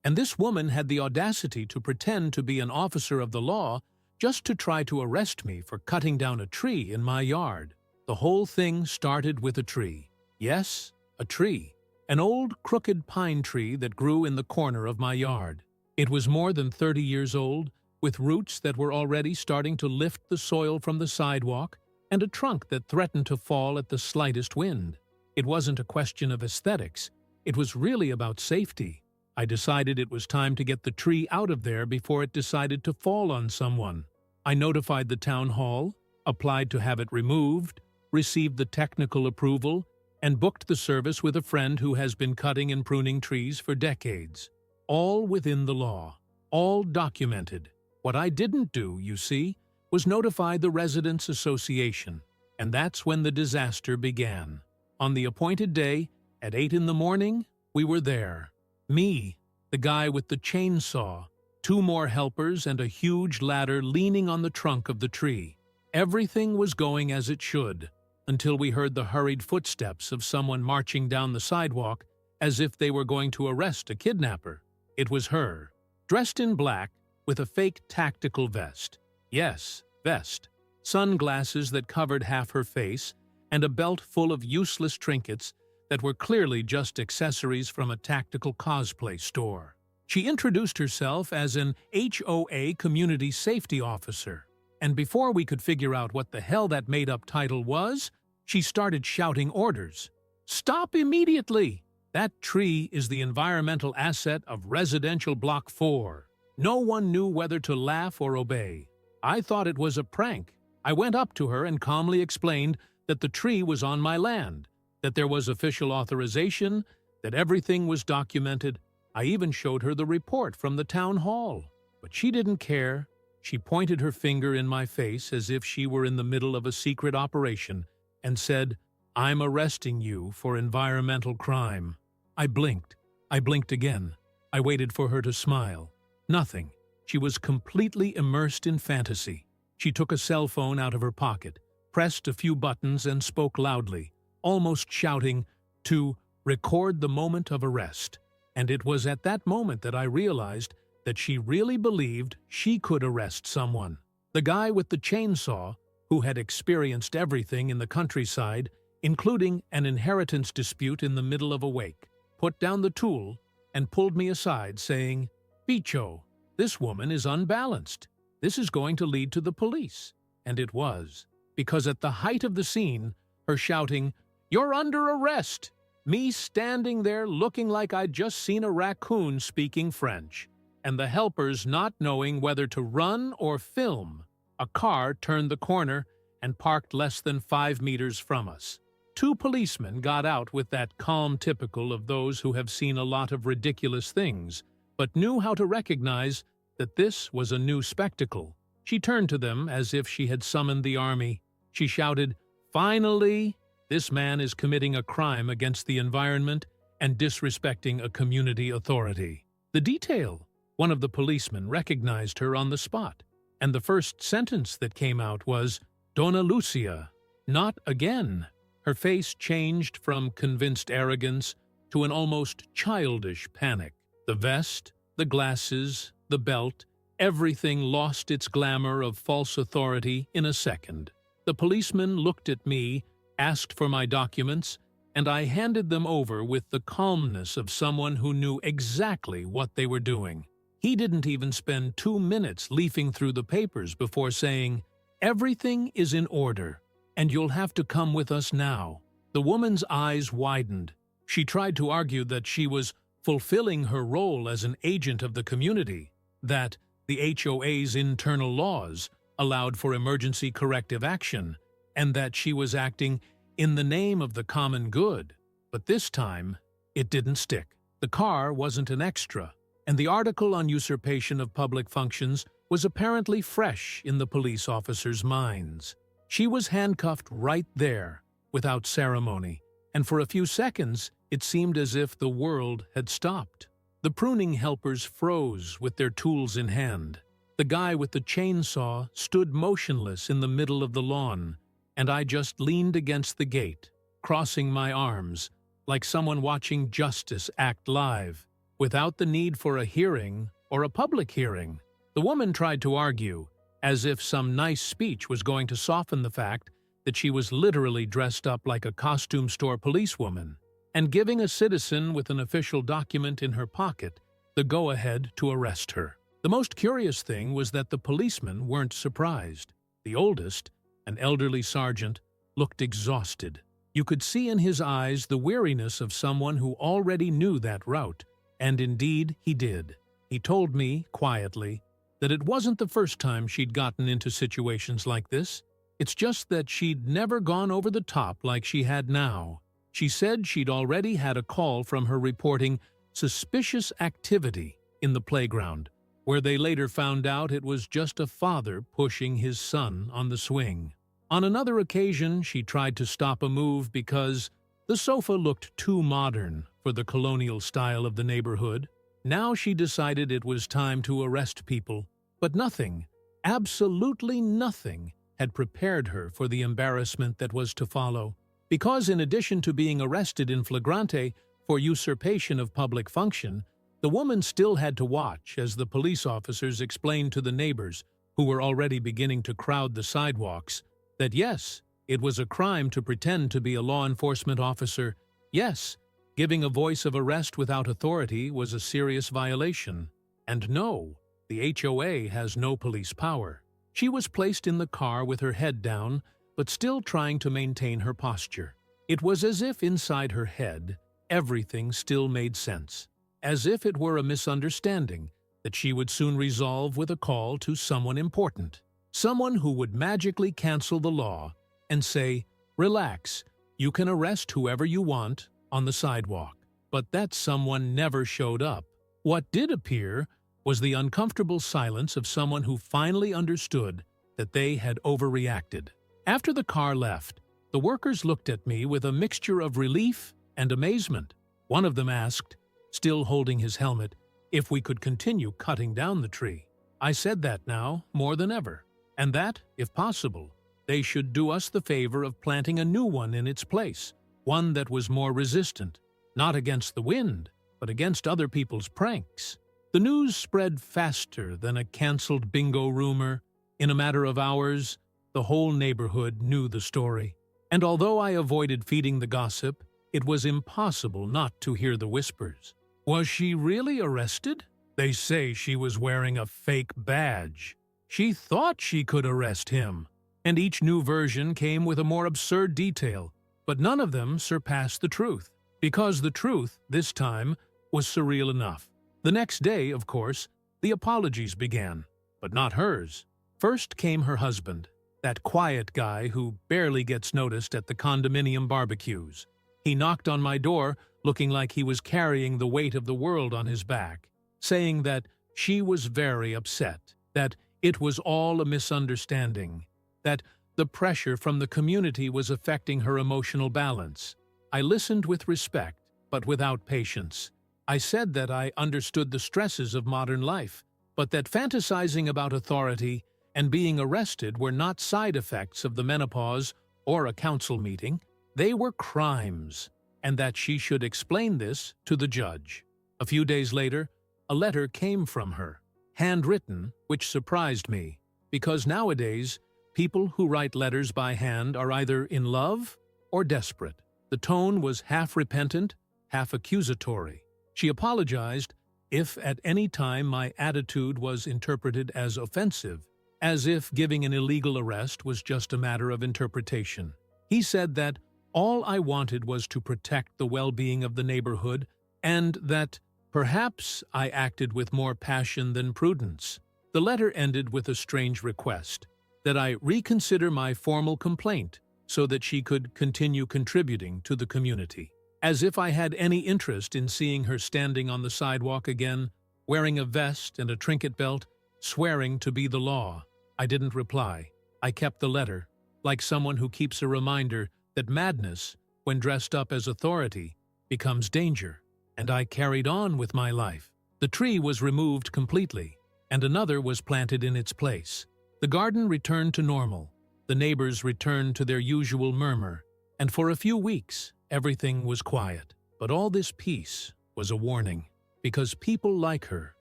And this woman had the audacity to pretend to be an officer of the law just to try to arrest me for cutting down a tree in my yard. The whole thing started with a tree. Yes, a tree. An old, crooked pine tree that grew in the corner of my yard. It was more than 30 years old, with roots that were already starting to lift the soil from the sidewalk and a trunk that threatened to fall at the slightest wind. It wasn't a question of aesthetics. It was really about safety. I decided it was time to get the tree out of there before it decided to fall on someone. I notified the town hall, applied to have it removed, received the technical approval, and booked the service with a friend who has been cutting and pruning trees for decades. All within the law, all documented. What I didn't do, you see, was notify the Residents Association, and that's when the disaster began. On the appointed day, at 8 in the morning, we were there. Me, the guy with the chainsaw, 2 more helpers and a huge ladder leaning on the trunk of the tree. Everything was going as it should, until we heard the hurried footsteps of someone marching down the sidewalk as if they were going to arrest a kidnapper. It was her, dressed in black, with a fake tactical vest. Yes, vest. Sunglasses that covered half her face, and a belt full of useless trinkets that were clearly just accessories from a tactical cosplay store. She introduced herself as an HOA community safety officer, and before we could figure out what the hell that made-up title was, she started shouting orders. "Stop immediately! That tree is the environmental asset of residential block 4. No one knew whether to laugh or obey. I thought it was a prank. I went up to her and calmly explained that the tree was on my land, that there was official authorization, that everything was documented. I even showed her the report from the town hall. But she didn't care. She pointed her finger in my face as if she were in the middle of a secret operation and said, "I'm arresting you for environmental crime." I blinked. I blinked again. I waited for her to smile. Nothing. She was completely immersed in fantasy. She took a cell phone out of her pocket, pressed a few buttons and spoke loudly, almost shouting, to record the moment of arrest. And it was at that moment that I realized that she really believed she could arrest someone. The guy with the chainsaw, who had experienced everything in the countryside, including an inheritance dispute in the middle of a wake, put down the tool and pulled me aside, saying, "Bicho, this woman is unbalanced. This is going to lead to the police." And it was, because at the height of the scene, her shouting, "You're under arrest!" me standing there looking like I'd just seen a raccoon speaking French, and the helpers not knowing whether to run or film. A car turned the corner and parked less than 5 meters from us. 2 policemen got out with that calm typical of those who have seen a lot of ridiculous things, but knew how to recognize that this was a new spectacle. She turned to them as if she had summoned the army. She shouted, "Finally! This man is committing a crime against the environment and disrespecting a community authority." The detail. One of the policemen recognized her on the spot, and the first sentence that came out was, "Donna Lucia, not again." Her face changed from convinced arrogance to an almost childish panic. The vest, the glasses, the belt, everything lost its glamour of false authority in a second. The policeman looked at me, asked for my documents, and I handed them over with the calmness of someone who knew exactly what they were doing. He didn't even spend 2 minutes leafing through the papers before saying, "Everything is in order, and you'll have to come with us now." The woman's eyes widened. She tried to argue that she was fulfilling her role as an agent of the community, that the HOA's internal laws allowed for emergency corrective action, and that she was acting in the name of the common good. But this time, it didn't stick. The car wasn't an extra, and the article on usurpation of public functions was apparently fresh in the police officers' minds. She was handcuffed right there, without ceremony, and for a few seconds it seemed as if the world had stopped. The pruning helpers froze with their tools in hand. The guy with the chainsaw stood motionless in the middle of the lawn, and I just leaned against the gate, crossing my arms, like someone watching justice act live. without the need for a hearing or a public hearing. The woman tried to argue, as if some nice speech was going to soften the fact that she was literally dressed up like a costume store policewoman, and giving a citizen with an official document in her pocket the go-ahead to arrest her. The most curious thing was that the policemen weren't surprised. The oldest, an elderly sergeant, looked exhausted. You could see in his eyes the weariness of someone who already knew that route, and indeed he did. He told me, quietly, that it wasn't the first time she'd gotten into situations like this. It's just that she'd never gone over the top like she had now. She said she'd already had a call from her reporting suspicious activity in the playground, where they later found out it was just a father pushing his son on the swing. On another occasion, she tried to stop a move because the sofa looked too modern for the colonial style of the neighborhood. Now she decided it was time to arrest people, but nothing, absolutely nothing, had prepared her for the embarrassment that was to follow. Because in addition to being arrested in flagrante for usurpation of public function, the woman still had to watch as the police officers explained to the neighbors, who were already beginning to crowd the sidewalks, that yes, it was a crime to pretend to be a law enforcement officer. Yes, giving a voice of arrest without authority was a serious violation. And no, the HOA has no police power. She was placed in the car with her head down, but still trying to maintain her posture. It was as if inside her head, everything still made sense. As if it were a misunderstanding that she would soon resolve with a call to someone important. Someone who would magically cancel the law and say, "Relax, you can arrest whoever you want," on the sidewalk. But that someone never showed up. What did appear was the uncomfortable silence of someone who finally understood that they had overreacted. After the car left, the workers looked at me with a mixture of relief and amazement. One of them asked, still holding his helmet, if we could continue cutting down the tree. I said that now, more than ever, and that, if possible, they should do us the favor of planting a new one in its place, one that was more resistant, not against the wind, but against other people's pranks. The news spread faster than a canceled bingo rumor. In a matter of hours, the whole neighborhood knew the story. And although I avoided feeding the gossip, it was impossible not to hear the whispers. Was she really arrested? They say she was wearing a fake badge. She thought she could arrest him. And each new version came with a more absurd detail, but none of them surpassed the truth. Because the truth, this time, was surreal enough. The next day, of course, the apologies began, but not hers. First came her husband, that quiet guy who barely gets noticed at the condominium barbecues. He knocked on my door, looking like he was carrying the weight of the world on his back, saying that she was very upset, that it was all a misunderstanding, that the pressure from the community was affecting her emotional balance. I listened with respect, but without patience. I said that I understood the stresses of modern life, but that fantasizing about authority and being arrested were not side effects of the menopause or a council meeting. They were crimes, and that she should explain this to the judge. A few days later, a letter came from her, handwritten, which surprised me, because nowadays, people who write letters by hand are either in love or desperate. The tone was half repentant, half accusatory. She apologized if at any time my attitude was interpreted as offensive, as if giving an illegal arrest was just a matter of interpretation. He said that all I wanted was to protect the well-being of the neighborhood, and that perhaps I acted with more passion than prudence. The letter ended with a strange request, that I reconsider my formal complaint so that she could continue contributing to the community. As if I had any interest in seeing her standing on the sidewalk again, wearing a vest and a trinket belt, swearing to be the law. I didn't reply. I kept the letter, like someone who keeps a reminder that madness, when dressed up as authority, becomes danger, and I carried on with my life. The tree was removed completely, and another was planted in its place. The garden returned to normal, the neighbors returned to their usual murmur, and for a few weeks, everything was quiet. But all this peace was a warning, because people like her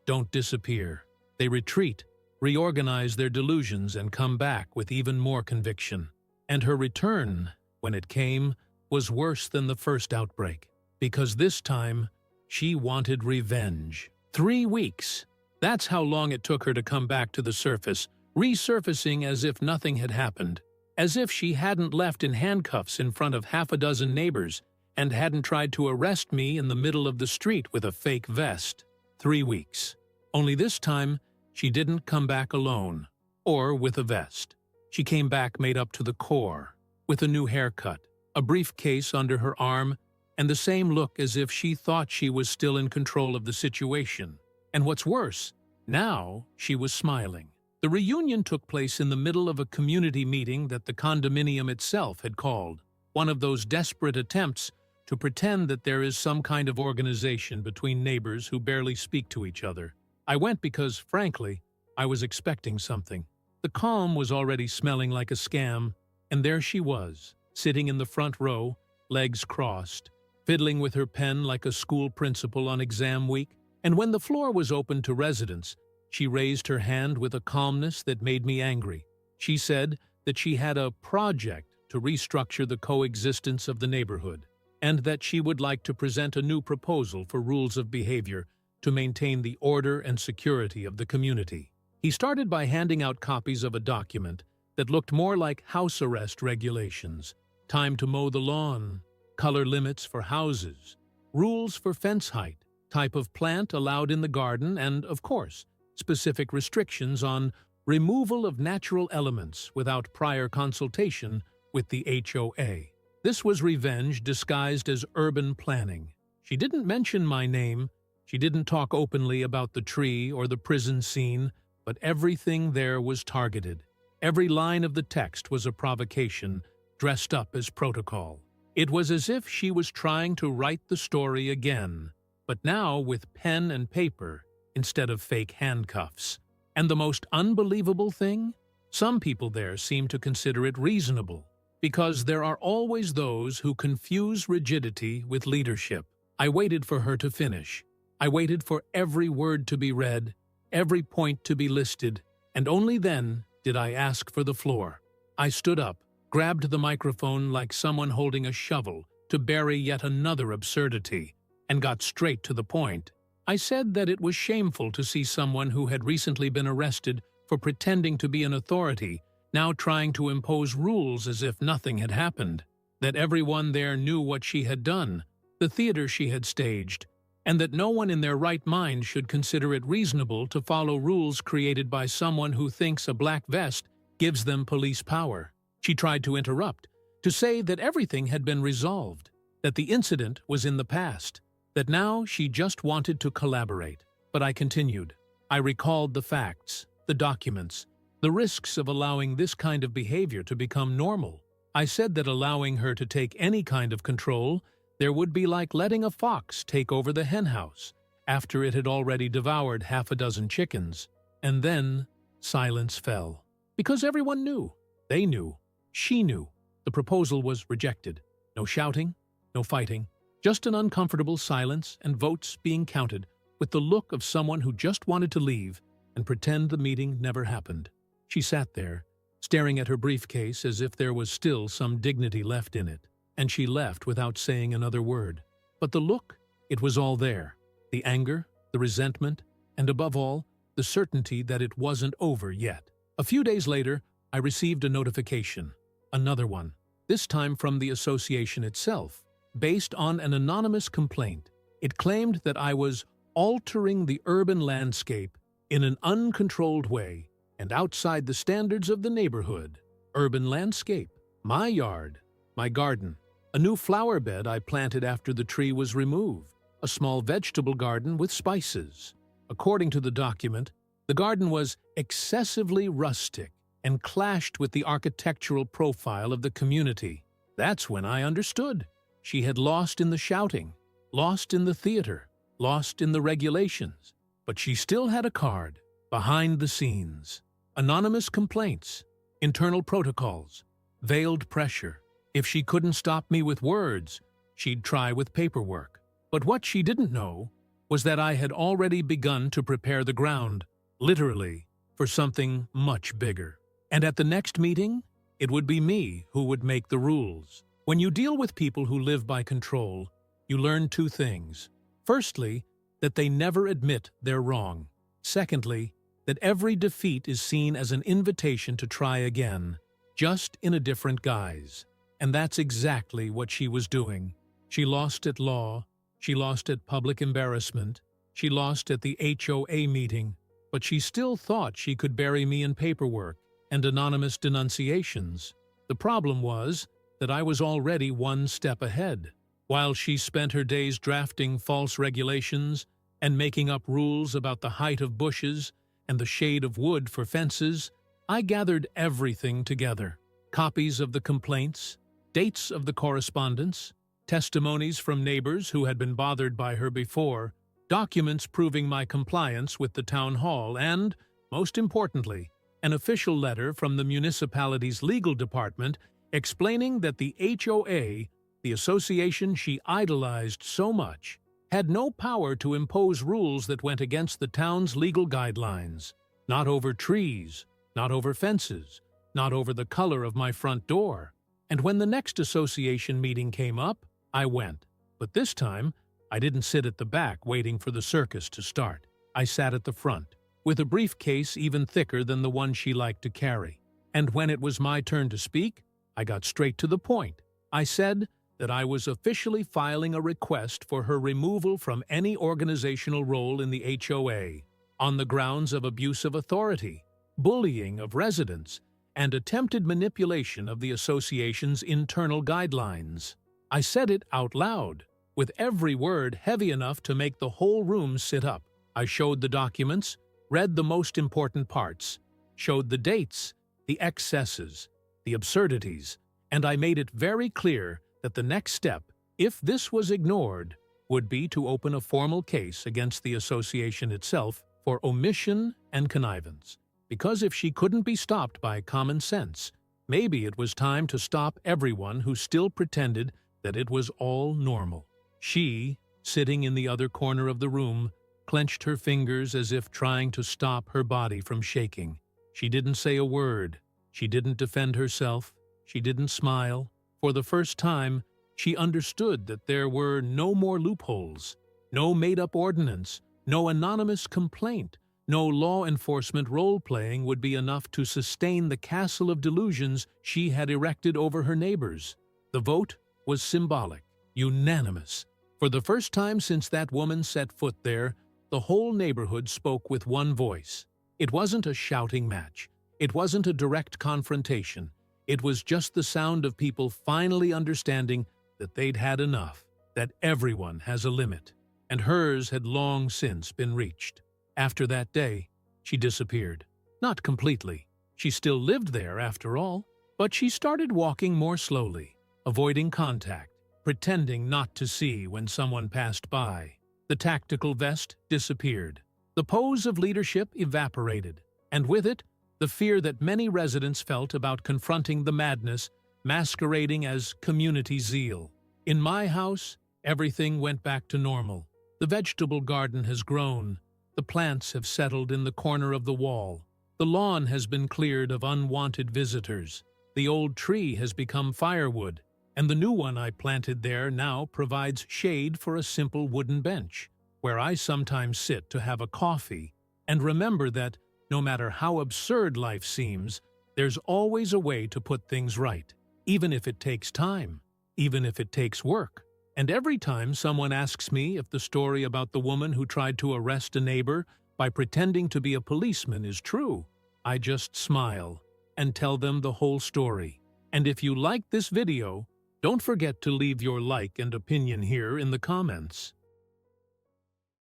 don't disappear. They retreat, reorganize their delusions, and come back with even more conviction. And her return, when it came, was worse than the first outbreak, because this time she wanted revenge. 3 weeks. That's how long it took her to come back to the surface, resurfacing as if nothing had happened, as if she hadn't left in handcuffs in front of half a dozen neighbors and hadn't tried to arrest me in the middle of the street with a fake vest. 3 weeks. Only this time, she didn't come back alone, or with a vest. She came back made up to the core, with a new haircut, a briefcase under her arm, and the same look as if she thought she was still in control of the situation. And what's worse, now she was smiling. The reunion took place in the middle of a community meeting that the condominium itself had called, one of those desperate attempts to pretend that there is some kind of organization between neighbors who barely speak to each other. I went because, frankly, I was expecting something. The calm was already smelling like a scam, and there she was, sitting in the front row, legs crossed, fiddling with her pen like a school principal on exam week. And when the floor was opened to residents, she raised her hand with a calmness that made me angry. She said that she had a project to restructure the coexistence of the neighborhood, and that she would like to present a new proposal for rules of behavior to maintain the order and security of the community. He started by handing out copies of a document that looked more like house arrest regulations, time to mow the lawn, color limits for houses, rules for fence height, type of plant allowed in the garden, and, of course, specific restrictions on removal of natural elements without prior consultation with the HOA. This was revenge disguised as urban planning. She didn't mention my name. She didn't talk openly about the tree or the prison scene, but everything there was targeted. Every line of the text was a provocation, dressed up as protocol. It was as if she was trying to write the story again, but now with pen and paper instead of fake handcuffs. And the most unbelievable thing? Some people there seem to consider it reasonable, because there are always those who confuse rigidity with leadership. I waited for her to finish. I waited for every word to be read, every point to be listed, and only then did I ask for the floor. I stood up, grabbed the microphone like someone holding a shovel to bury yet another absurdity, and got straight to the point. I said that it was shameful to see someone who had recently been arrested for pretending to be an authority now trying to impose rules as if nothing had happened, that everyone there knew what she had done, the theater she had staged, and that no one in their right mind should consider it reasonable to follow rules created by someone who thinks a black vest gives them police power. She tried to interrupt, to say that everything had been resolved, that the incident was in the past, that now she just wanted to collaborate. But I continued. I recalled the facts, the documents, the risks of allowing this kind of behavior to become normal. I said that allowing her to take any kind of control there would be like letting a fox take over the henhouse after it had already devoured half a dozen chickens. And then silence fell. Because everyone knew. They knew. She knew. The proposal was rejected. No shouting, no fighting, just an uncomfortable silence and votes being counted with the look of someone who just wanted to leave and pretend the meeting never happened. She sat there, staring at her briefcase as if there was still some dignity left in it. And she left without saying another word. But the look, it was all there. The anger, the resentment, and above all, the certainty that it wasn't over yet. A few days later, I received a notification. Another one. This time from the association itself. Based on an anonymous complaint, it claimed that I was altering the urban landscape in an uncontrolled way and outside the standards of the neighborhood. Urban landscape. My yard. My garden. A new flower bed I planted after the tree was removed. A small vegetable garden with spices. According to the document, the garden was excessively rustic and clashed with the architectural profile of the community. That's when I understood. She had lost in the shouting, lost in the theater, lost in the regulations. But she still had a card, behind the scenes. Anonymous complaints, internal protocols, veiled pressure. If she couldn't stop me with words, she'd try with paperwork. But what she didn't know was that I had already begun to prepare the ground, literally, for something much bigger. And at the next meeting, it would be me who would make the rules. When you deal with people who live by control, you learn two things. Firstly, that they never admit they're wrong. Secondly, that every defeat is seen as an invitation to try again, just in a different guise. And that's exactly what she was doing. She lost at law, she lost at public embarrassment, she lost at the HOA meeting, but she still thought she could bury me in paperwork and anonymous denunciations. The problem was that I was already one step ahead. While she spent her days drafting false regulations and making up rules about the height of bushes and the shade of wood for fences, I gathered everything together. Copies of the complaints, dates of the correspondence, testimonies from neighbors who had been bothered by her before, documents proving my compliance with the town hall, and, most importantly, an official letter from the municipality's legal department explaining that the HOA, the association she idolized so much, had no power to impose rules that went against the town's legal guidelines. Not over trees, not over fences, not over the color of my front door. And when the next association meeting came up, I went. But this time, I didn't sit at the back waiting for the circus to start. I sat at the front, with a briefcase even thicker than the one she liked to carry. And when it was my turn to speak, I got straight to the point. I said that I was officially filing a request for her removal from any organizational role in the HOA on the grounds of abuse of authority, bullying of residents, and attempted manipulation of the association's internal guidelines. I said it out loud, with every word heavy enough to make the whole room sit up. I showed the documents, read the most important parts, showed the dates, the excesses, the absurdities, and I made it very clear that the next step, if this was ignored, would be to open a formal case against the association itself for omission and connivance. Because if she couldn't be stopped by common sense, maybe it was time to stop everyone who still pretended that it was all normal. She, sitting in the other corner of the room, clenched her fingers as if trying to stop her body from shaking. She didn't say a word. She didn't defend herself. She didn't smile. For the first time, she understood that there were no more loopholes, no made-up ordinance, no anonymous complaint, no law enforcement role-playing would be enough to sustain the castle of delusions she had erected over her neighbors. The vote was symbolic, unanimous. For the first time since that woman set foot there, the whole neighborhood spoke with one voice. It wasn't a shouting match. It wasn't a direct confrontation. It was just the sound of people finally understanding that they'd had enough, that everyone has a limit, and hers had long since been reached. After that day, she disappeared. Not completely. She still lived there, after all, but she started walking more slowly, avoiding contact, pretending not to see when someone passed by. The tactical vest disappeared. The pose of leadership evaporated, and with it, the fear that many residents felt about confronting the madness masquerading as community zeal. In my house, everything went back to normal. The vegetable garden has grown. The plants have settled in the corner of the wall. The lawn has been cleared of unwanted visitors. The old tree has become firewood, and the new one I planted there now provides shade for a simple wooden bench, where I sometimes sit to have a coffee and remember that, no matter how absurd life seems, there's always a way to put things right, even if it takes time, even if it takes work. And every time someone asks me if the story about the woman who tried to arrest a neighbor by pretending to be a policeman is true, I just smile and tell them the whole story. And if you like this video, don't forget to leave your like and opinion here in the comments.